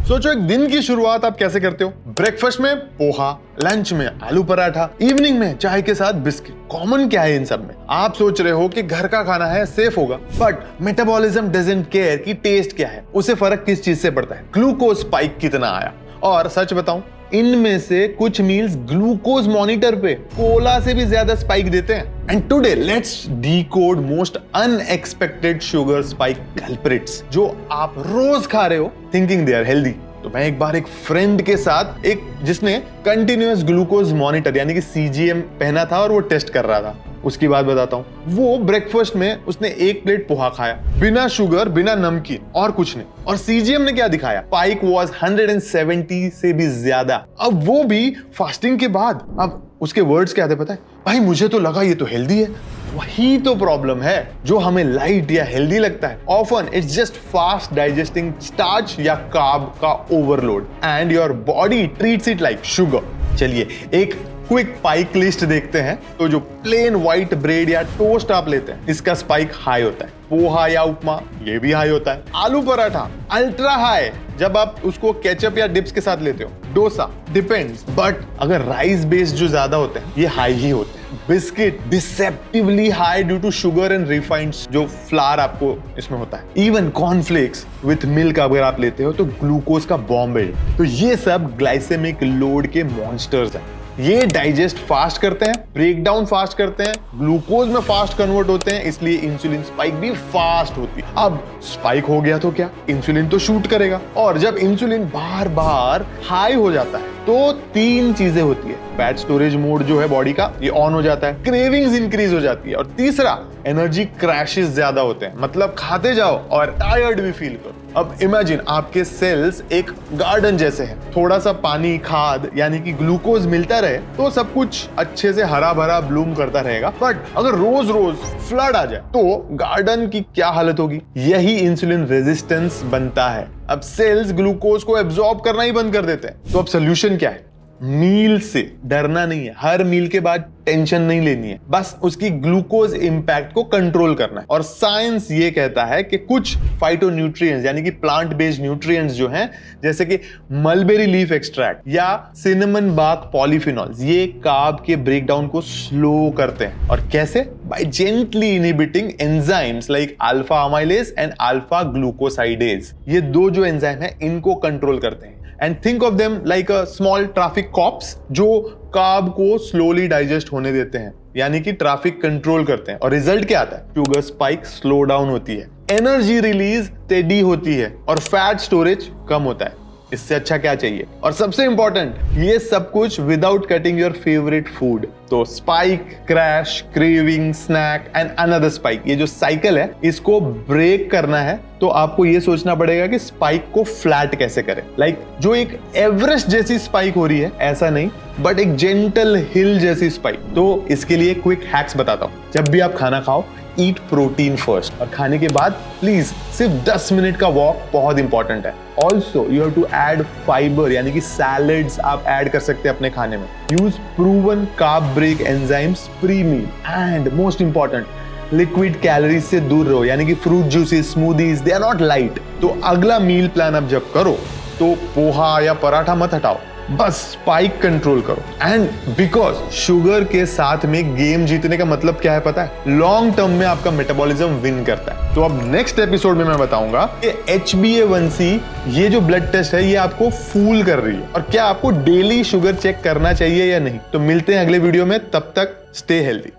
सोचो एक दिन की शुरुआत आप कैसे करते हो। ब्रेकफास्ट में पोहा, लंच में आलू पराठा, इवनिंग में चाय के साथ बिस्किट। कॉमन क्या है इन सब में? आप सोच रहे हो कि घर का खाना है, सेफ होगा, बट मेटाबॉलिज्म डजंट केयर कि टेस्ट क्या है, उसे फर्क किस चीज से पड़ता है, ग्लूकोज स्पाइक कितना आया। और सच बताऊं, इनमें से कुछ मील्स ग्लूकोज मॉनिटर पे कोला से भी ज्यादा स्पाइक देते हैं। And today let's decode most unexpected sugar spike culprits जो आप रोज खा रहे हो थिंकिंग दे आर हेल्दी। तो मैं एक बार एक फ्रेंड के साथ जिसने कंटिन्यूअस ग्लूकोज मॉनिटर यानी कि सीजीएम पहना था और वो टेस्ट कर रहा था, उसकी बात बताता हूँ। वो ब्रेकफास्ट में उसने 1 प्लेट पोहा खाया, बिना शुगर, बिना नमकीन और कुछ नहीं। और सीजीएम ने क्या दिखाया? स्पाइक वाज 170 से भी ज्यादा। अब वो भी फास्टिंग के बाद। अब उसके वर्ड्स क्या थे पता है? भाई मुझे तो लगा ये तो हेल्दी है। वही तो प्रॉब्लम है, जो हमें लाइट या हेल्दी लगता है often it's just fast digesting starch या कार्ब का overload and your body treats it like sugar. चलिए एक क्विक स्पाइक लिस्ट देखते हैं। तो जो प्लेन व्हाइट ब्रेड या टोस्ट आप लेते हैं, इसका स्पाइक हाई होता है। पोहा या उपमा, ये भी हाई होता है। आलू पराठा अल्ट्रा हाई जब आप उसको केचप या डिप्स के साथ लेते हो। डोसा डिपेंड्स, बट अगर राइस बेस्ड जो ज्यादा होते हैं ये हाई ही होते हैं। Biscuit deceptively high due to sugar and refined जो फ्लावर आपको इसमें होता है। इवन कॉर्नफ्लेक्स विथ मिल्क अगर आप लेते हो तो ग्लूकोज का बॉम्ब है। तो ये सब ग्लाइसेमिक लोड के मॉन्स्टर्स हैं। ये डाइजेस्ट फास्ट करते हैं, ब्रेक डाउन फास्ट करते हैं, ग्लूकोज में फास्ट कन्वर्ट होते हैं, इसलिए इंसुलिन स्पाइक भी फास्ट होती है। अब स्पाइक हो गया तो क्या? इंसुलिन तो शूट करेगा, और जब इंसुलिन बार बार हाई हो जाता है तो 3 चीजें होती है। फैट स्टोरेज मोड जो है बॉडी का, ये ऑन हो जाता है, क्रेविंग्स इंक्रीज हो जाती है, और तीसरा एनर्जी क्रैशेस ज्यादा होते हैं। मतलब खाते जाओ और टायर्ड भी फील करो। अब इमेजिन आपके सेल्स एक गार्डन जैसे हैं, थोड़ा सा पानी, खाद यानी कि ग्लूकोज मिलता रहे तो सब कुछ अच्छे से हरा भरा ब्लूम करता रहेगा। बट अगर रोज रोज फ्लड आ जाए तो गार्डन की क्या हालत होगी? यही इंसुलिन रेजिस्टेंस बनता है। अब सेल्स ग्लूकोज को एब्जॉर्ब करना ही बंद कर देते हैं। तो अब सोल्यूशन क्या है? मील से डरना नहीं है, हर मील के बाद टेंशन नहीं लेनी है, बस उसकी ग्लूकोज इंपैक्ट को कंट्रोल करना है। और साइंस ये कहता है कि कुछ फाइटोन्यूट्रिएंट्स यानी कि प्लांट बेस्ड न्यूट्रिएंट्स जो हैं, जैसे कि मलबेरी लीफ एक्सट्रैक्ट या सिनेमन बार्क पॉलीफिनॉल्स, ये कार्ब के ब्रेकडाउन को स्लो करते हैं। और कैसे? By gently inhibiting enzymes like alpha amylase and alpha glucosidase. ये 2 जो एंजाइम है इनको कंट्रोल करते हैं। And think of them like a small traffic cops जो कार्ब को स्लोली डाइजेस्ट होने देते हैं, यानी कि ट्रैफिक कंट्रोल करते हैं। और रिजल्ट क्या आता है? शुगर स्पाइक स्लो डाउन होती है, एनर्जी रिलीज स्टेडी होती है, और फैट स्टोरेज कम होता है। इससे अच्छा क्या चाहिए? और सबसे इंपॉर्टेंट, ये सब कुछ without cutting your favourite food. तो spike, crash, craving, snack and another spike, ये जो साइकिल है इसको ब्रेक करना है तो आपको ये सोचना पड़ेगा कि स्पाइक को फ्लैट कैसे करें। लाइक जो एक एवरेस्ट जैसी स्पाइक हो रही है ऐसा नहीं, बट एक जेंटल हिल जैसी स्पाइक। तो इसके लिए क्विक हैक्स बताता हूँ। जब भी आप खाना खाओ, ईट प्रोटीन फर्स्ट, और खाने के बाद प्लीज सिर्फ 10 मिनट का वॉक बहुत इंपॉर्टेंट है। Also you have to add fibre यानी कि सैलेड्स आप ऐड कर सकते हैं अपने खाने में। Use proven carb break enzymes pre meal, and most important liquid calories से दूर रहो, यानी कि fruit juices, smoothies, they are not light. तो अगला मील प्लान अब जब करो तो पोहा या पराठा मत हटाओ, बस स्पाइक कंट्रोल करो। एंड बिकॉज शुगर के साथ में गेम जीतने का मतलब क्या है पता है? लॉन्ग टर्म में आपका मेटाबॉलिज्म विन करता है। तो अब नेक्स्ट एपिसोड में मैं बताऊंगा कि HbA1c ये जो ब्लड टेस्ट है ये आपको फूल कर रही है, और क्या आपको डेली शुगर चेक करना चाहिए या नहीं। तो मिलते हैं अगले वीडियो में, तब तक स्टे हेल्दी।